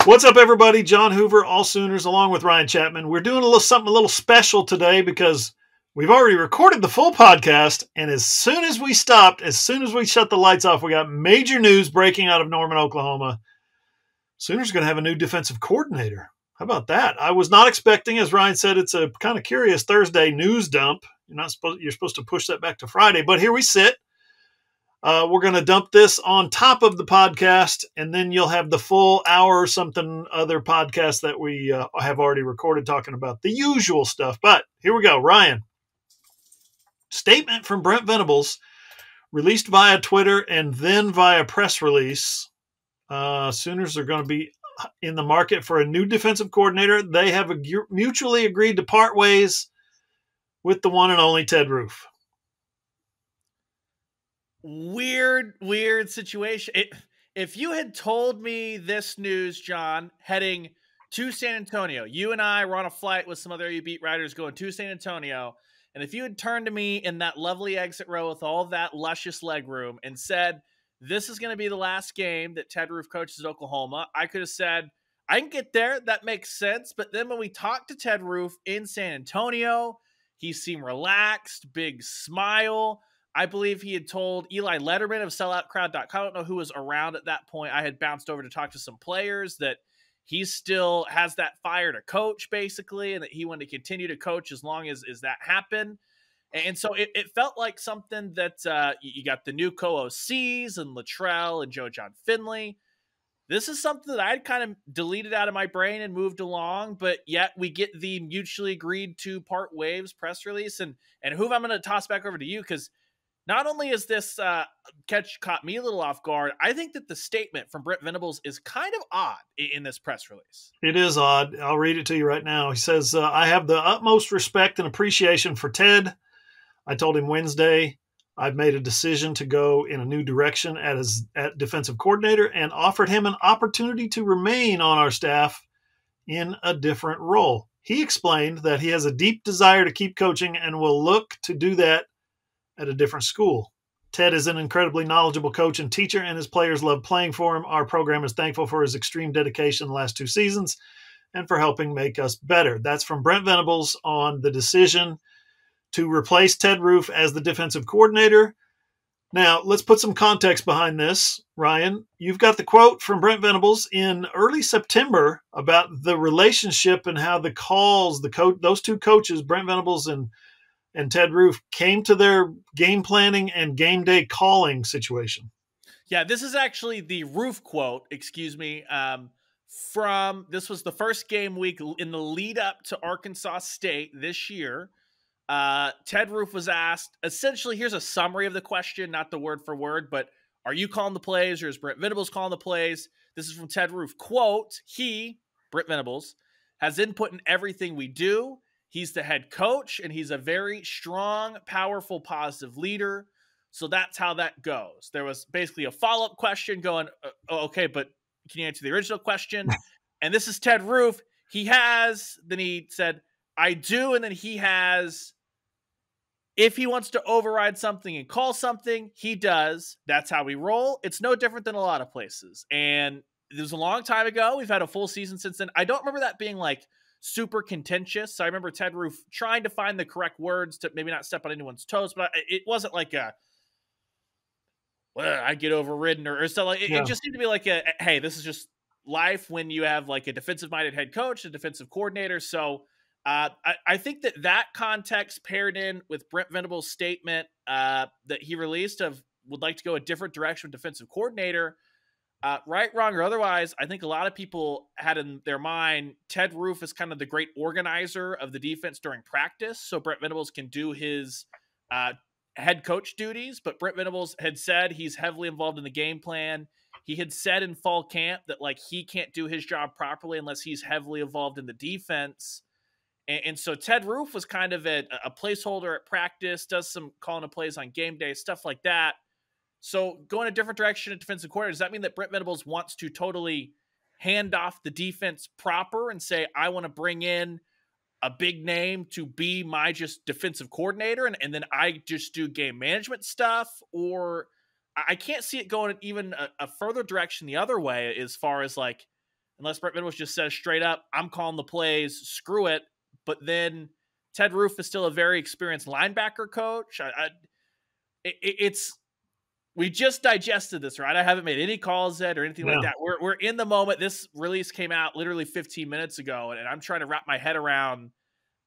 What's up, everybody? John Hoover, AllSooners, along with Ryan Chapman. We're doing something a little special today because we've already recorded the full podcast, and as soon as we shut the lights off, we got major news breaking out of Norman, Oklahoma. Sooners are going to have a new defensive coordinator. How about that? I was not expecting, as Ryan said, it's a kind of curious Thursday news dump. You're supposed to push that back to Friday, but here we sit. We're going to dump this on top of the podcast, and then you'll have the full hour or something other podcast that we have already recorded talking about the usual stuff. But here we go. Ryan, statement from Brent Venables released via Twitter and then via press release. Sooners are going to be in the market for a new defensive coordinator. They have mutually agreed to part ways with the one and only Ted Roof. Weird situation. If you had told me this news, John, heading to San Antonio, you and I were on a flight with some other AU beat writers going to San Antonio, and if you had turned to me in that lovely exit row with all that luscious leg room and said, this is going to be the last game that Ted Roof coaches at Oklahoma, I could have said, I can get there. That makes sense. But then when we talked to Ted Roof in San Antonio, he seemed relaxed, big smile. I believe he had told Eli Letterman of selloutcrowd.com, I don't know who was around at that point. I had bounced over to talk to some players that he still has that fire to coach, basically, and that he wanted to continue to coach as long as that happened. And so it felt like something that you got the new co-OCs and Luttrell and Joe John Finley. This is something that I'd kind of deleted out of my brain and moved along, but yet we get the mutually agreed to part waves press release. And Hoove, I'm going to toss back over to you because not only is this catch caught me a little off guard, I think that the statement from Brent Venables is kind of odd in this press release. It is odd. I'll read it to you right now. He says, I have the utmost respect and appreciation for Ted. I told him Wednesday I've made a decision to go in a new direction at defensive coordinator and offered him an opportunity to remain on our staff in a different role. He explained that he has a deep desire to keep coaching and will look to do that at a different school. Ted is an incredibly knowledgeable coach and teacher, and his players love playing for him. Our program is thankful for his extreme dedication the last 2 seasons and for helping make us better. That's from Brent Venables on the decision to replace Ted Roof as the defensive coordinator. Now, let's put some context behind this. Ryan, you've got the quote from Brent Venables in early September about the relationship and how the calls, those two coaches, Brent Venables and Ted Roof, came to their game planning and game day calling situation. Yeah, this is actually the Roof quote, from this was the first game week in the lead up to Arkansas State this year. Ted Roof was asked, essentially, here's a summary of the question, not the word for word, but are you calling the plays or is Brent Venables calling the plays? This is from Ted Roof. Quote, Brent Venables, has input in everything we do. He's the head coach, and he's a very strong, powerful, positive leader. So that's how that goes. There was basically a follow-up question going, okay, but can you answer the original question? And this is Ted Roof. Then he said, I do, and then he has, if he wants to override something and call something, he does. That's how we roll. It's no different than a lot of places. And it was a long time ago. We've had a full season since then. I don't remember that being like super contentious. I remember Ted Roof trying to find the correct words to maybe not step on anyone's toes, but it wasn't like I get overridden or something. Like it just seemed to be like hey, this is just life when you have like a defensive-minded head coach, a defensive coordinator. So I think that context paired in with Brent Venables' statement that he released of would like to go a different direction with defensive coordinator, right, wrong, or otherwise, I think a lot of people had in their mind Ted Roof is kind of the great organizer of the defense during practice, so Brent Venables can do his head coach duties. But Brent Venables had said he's heavily involved in the game plan. He had said in fall camp that like he can't do his job properly unless he's heavily involved in the defense. And so Ted Roof was kind of a placeholder at practice, does some calling of plays on game day, stuff like that. So going a different direction at defensive coordinator, does that mean that Brent Venables wants to totally hand off the defense proper and say, I want to bring in a big name to be my just defensive coordinator and then I just do game management stuff? Or I can't see it going even a further direction the other way as far as like unless Brent Venables just says straight up, I'm calling the plays, screw it. But then Ted Roof is still a very experienced linebacker coach. We just digested this, right? I haven't made any calls yet or anything like that. We're in the moment. This release came out literally 15 minutes ago, and I'm trying to wrap my head around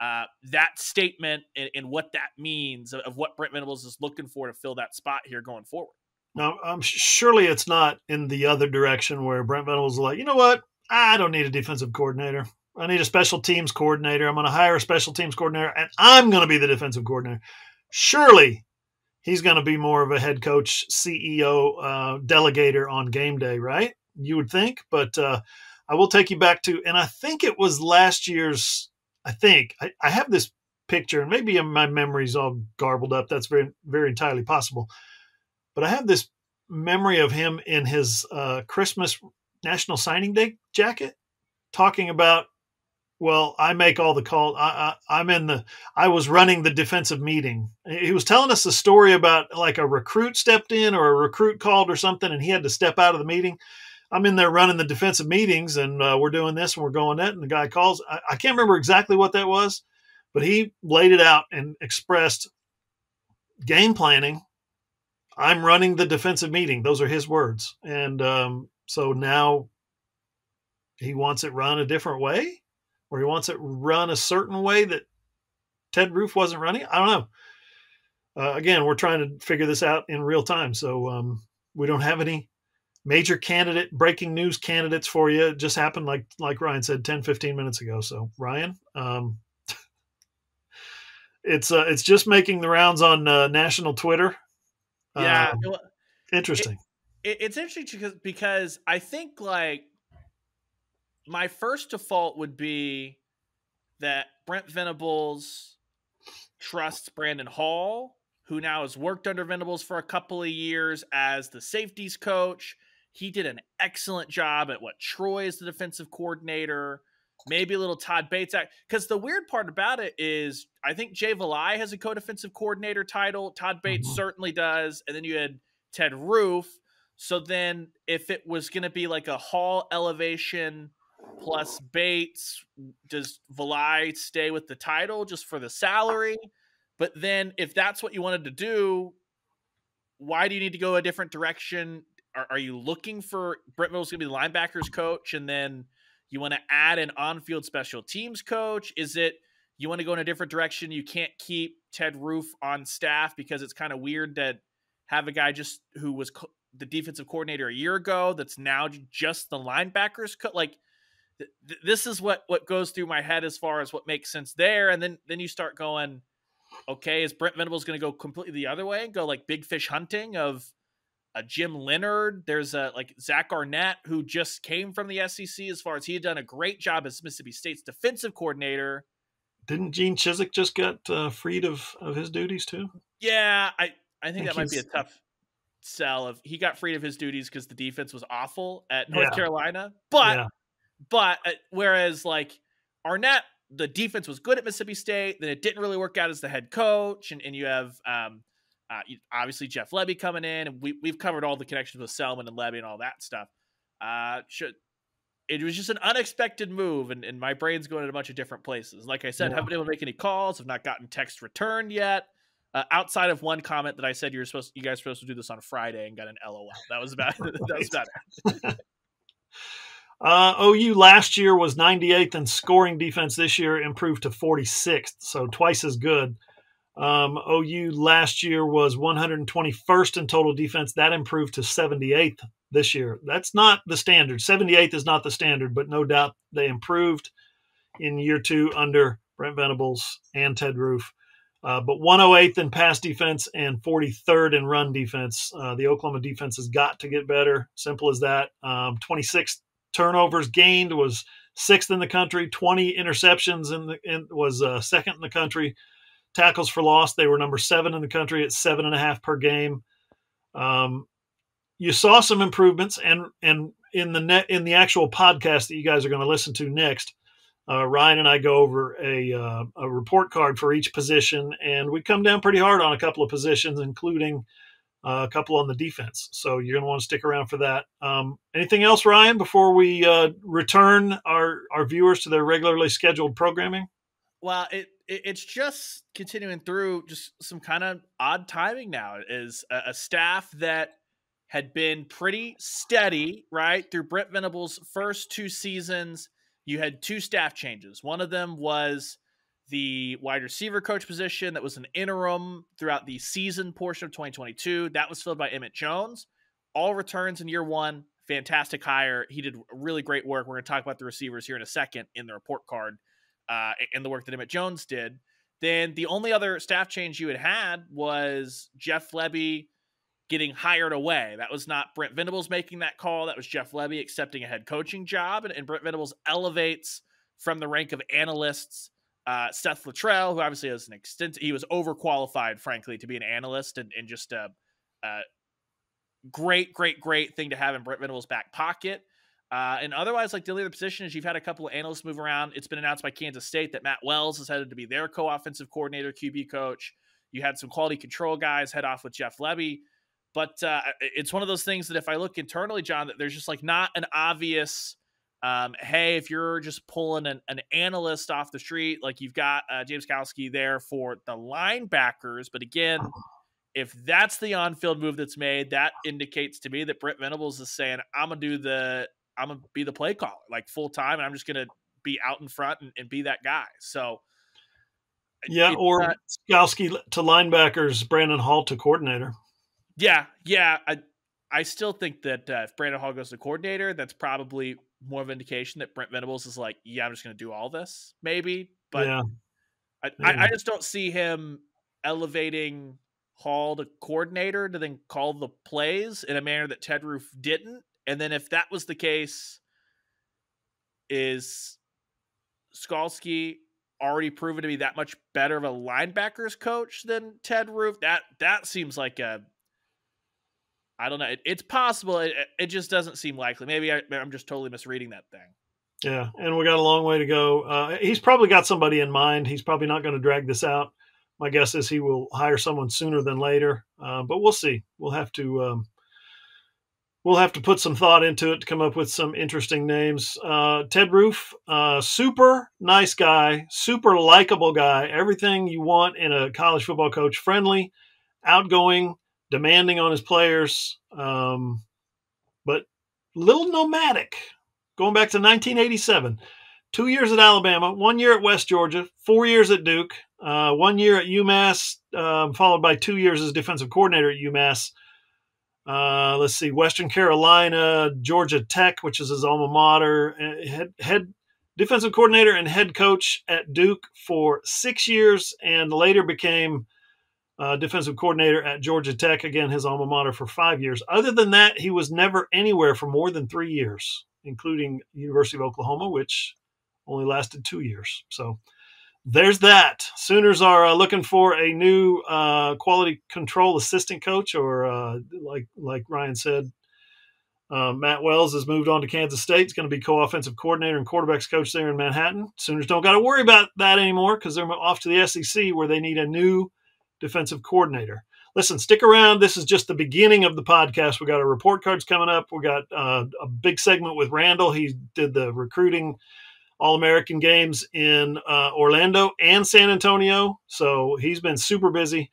that statement and what that means of what Brent Venables is looking for to fill that spot here going forward. Now, surely it's not in the other direction where Brent Venables is like, you know what? I don't need a defensive coordinator. I need a special teams coordinator. I'm going to hire a special teams coordinator, and I'm going to be the defensive coordinator. Surely he's going to be more of a head coach, CEO, delegator on game day, right? You would think. But I will take you back to, and I think it was last year's, I have this picture, and maybe my memory's all garbled up. That's very, very entirely possible. But I have this memory of him in his Christmas National Signing Day jacket talking about, well, I make all the calls. I was running the defensive meeting. He was telling us a story about like a recruit stepped in or a recruit called or something, and he had to step out of the meeting. I'm in there running the defensive meetings, and we're doing this and we're going that, and the guy calls. I can't remember exactly what that was, but he laid it out and expressed game planning. I'm running the defensive meeting. Those are his words. And so now he wants it run a different way, or he wants it run a certain way that Ted Roof wasn't running. I don't know. Again, we're trying to figure this out in real time. So we don't have any major breaking news candidates for you. It just happened, like Ryan said, 10, 15 minutes ago. So Ryan, it's just making the rounds on national Twitter. Yeah. Interesting. It's interesting because I think like my first default would be that Brent Venables trusts Brandon Hall, who now has worked under Venables for a couple of years as the safeties coach. He did an excellent job at what Troy is the defensive coordinator, maybe a little Todd Bates. Because the weird part about it is I think Jay Valai has a co-defensive coordinator title. Todd Bates certainly does. And then you had Ted Roof. So then if it was going to be like a Hall elevation plus Bates, does Valai stay with the title just for the salary? But then if that's what you wanted to do, why do you need to go a different direction? Are you looking for Brent Venables to be the linebackers coach, and then you want to add an on-field special teams coach? Is it you want to go in a different direction? You can't keep Ted Roof on staff because it's kind of weird to have a guy just who was the defensive coordinator a year ago that's now just the linebackers coach. Like this is what goes through my head as far as what makes sense there. And then you start going, okay, is Brent Venables going to go completely the other way and go like big fish hunting of a Jim Leonard? There's a like Zach Arnett who just came from the SEC as far as he had done a great job as Mississippi State's defensive coordinator. Didn't Gene Chizik just get freed of his duties too? Yeah, I think that might be a tough sell. If he got freed of his duties because the defense was awful at North Carolina. But whereas like Arnett, the defense was good at Mississippi State, then it didn't really work out as the head coach. And you have obviously Jeff Lebby coming in, and we've covered all the connections with Selman and Lebby and all that stuff. It was just an unexpected move, and my brain's going in a bunch of different places. Like I said, haven't been able to make any calls. Have not gotten text returned yet. Outside of one comment that I said you guys were supposed to do this on Friday and got an LOL. That was about it. OU last year was 98th in scoring defense. This year improved to 46th, so twice as good. OU last year was 121st in total defense. That improved to 78th this year. That's not the standard. 78th is not the standard, but no doubt they improved in year two under Brent Venables and Ted Roof. But 108th in pass defense and 43rd in run defense. The Oklahoma defense has got to get better. Simple as that. 26 turnovers gained was 6th in the country. 20 interceptions was 2nd in the country. Tackles for loss, they were number 7 in the country at 7.5 per game. You saw some improvements, and in the actual podcast that you guys are going to listen to next, Ryan and I go over a report card for each position, and we come down pretty hard on a couple of positions, including a couple on the defense. So you're going to want to stick around for that. Anything else, Ryan, before we return our viewers to their regularly scheduled programming? Well, it's just continuing through just some kind of odd timing now. It is a staff that had been pretty steady, right? Through Brent Venables' first 2 seasons, you had 2 staff changes. One of them was the wide receiver coach position that was an interim throughout the season portion of 2022. That was filled by Emmett Jones. All returns in year 1. Fantastic hire. He did really great work. We're going to talk about the receivers here in a second in the report card and the work that Emmett Jones did. Then the only other staff change you had was Jeff Lebby getting hired away. That was not Brent Venables making that call. That was Jeff Lebby accepting a head coaching job. And Brent Venables elevates from the rank of analysts Seth Luttrell, who obviously has an extent, he was overqualified, frankly, to be an analyst, and just a great thing to have in Brent Venables' back pocket. And otherwise, like the other position is you've had a couple of analysts move around. It's been announced by Kansas State that Matt Wells is headed to be their co-offensive coordinator, QB coach. You had some quality control guys head off with Jeff Lebby. But it's one of those things that if I look internally, John, that there's just like not an obvious hey, if you're just pulling an analyst off the street, like you've got James Kowski there for the linebackers. But again, if that's the on-field move that's made, that indicates to me that Brent Venables is saying, I'm going to be the play caller, like full time. And I'm just going to be out in front and be that guy. So yeah, or Kowski to linebackers, Brandon Hall to coordinator. Yeah. I still think that if Brandon Hall goes to coordinator, that's probably more of an indication that Brent Venables is like, yeah, I'm just going to do all this, maybe. But yeah. I just don't see him elevating Hall to coordinator to then call the plays in a manner that Ted Roof didn't. And then if that was the case, is Skalski already proven to be that much better of a linebackers coach than Ted Roof? That seems like I don't know. It's possible. It just doesn't seem likely. Maybe I'm just totally misreading that thing. Yeah, and we got a long way to go. He's probably got somebody in mind. He's probably not going to drag this out. My guess is he will hire someone sooner than later. But we'll see. We'll have to put some thought into it to come up with some interesting names. Ted Roof, super nice guy, super likable guy. Everything you want in a college football coach: friendly, outgoing, demanding on his players, but little nomadic. Going back to 1987, 2 years at Alabama, 1 year at West Georgia, 4 years at Duke, 1 year at UMass, followed by 2 years as defensive coordinator at UMass. Let's see, Western Carolina, Georgia Tech, which is his alma mater, head defensive coordinator and head coach at Duke for 6 years, and later became defensive coordinator at Georgia Tech, again, his alma mater, for 5 years. Other than that, he was never anywhere for more than 3 years, including University of Oklahoma, which only lasted 2 years. So there's that. Sooners are looking for a new quality control assistant coach, or like Ryan said, Matt Wells has moved on to Kansas State. He's going to be co-offensive coordinator and quarterbacks coach there in Manhattan. Sooners don't got to worry about that anymore because they're off to the SEC, where they need a new defensive coordinator. Listen, stick around. This is just the beginning of the podcast. We got our report cards coming up. We got a big segment with Randall. He did the recruiting All-American games in Orlando and San Antonio, so he's been super busy.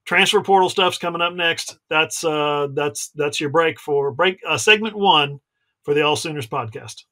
Transfer portal stuff's coming up next. That's your break for segment 1 for the AllSooners podcast.